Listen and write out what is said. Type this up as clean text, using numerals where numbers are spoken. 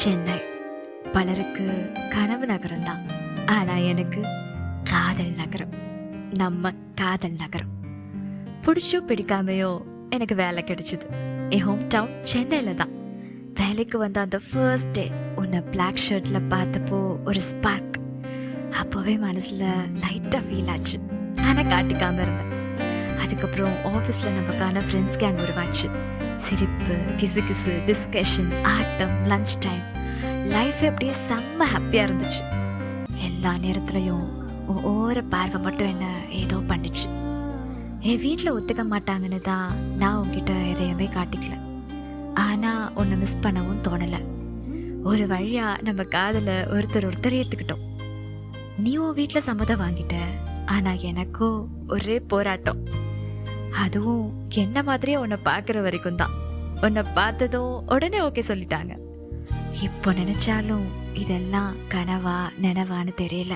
சென்னை பலருக்கு கனவு நகரம் தான். ஆனா எனக்கு காதல் நகரம். நம்ம காதல் நகரம். பிடிச்சோ பிடிக்காமையோ எனக்கு வேலை கிடைச்சது. என் ஹோம் டவுன் சென்னையில தான். வேலைக்கு வந்த அந்த ஃபர்ஸ்ட் டே உன்னை பிளாக் ஷர்ட்ல பார்த்தப்போ ஒரு ஸ்பார்க். அப்போவே மனசுல லைட்டா ஃபீல் ஆச்சு. ஆனா காட்டிக்காம இருந்தேன். அதுக்கப்புறம் ஆஃபீஸ்ல நமக்கான ஃப்ரெண்ட்ஸ் கேங் உருவாச்சு. சிரிப்பு, கிசு கிசு, டிஸ்கஷன், ஆட்டம், லஞ்ச் டைம். லைஃப் அப்படியே செம்ம ஹாப்பியா இருந்துச்சு. எல்லா நேரத்துலையும் ஒவ்வொரு பார்வை மட்டும் என்ன ஏதோ பண்ணுச்சு. என் வீட்டில் ஒத்துக்க மாட்டாங்கன்னு தான் நான் உங்ககிட்ட எதையுமே காட்டிக்கல. ஆனா உன்னை மிஸ் பண்ணவும் தோணலை. ஒரு வழியா நம்ம காதலை ஒருத்தர் ஏற்றுக்கிட்டோம். நீ உன் வீட்டில் சம்மதம் வாங்கிட்ட. ஆனா எனக்கோ ஒரே போராட்டம். அதுவும் என்ன மாதிரியே உன்னை பார்க்குற வரைக்கும் தான். உன்னை பார்த்ததும் உடனே ஓகே சொல்லிட்டாங்க. இப்போ நினைச்சாலும் இதெல்லாம் கனவா நினைவான்னு தெரியல.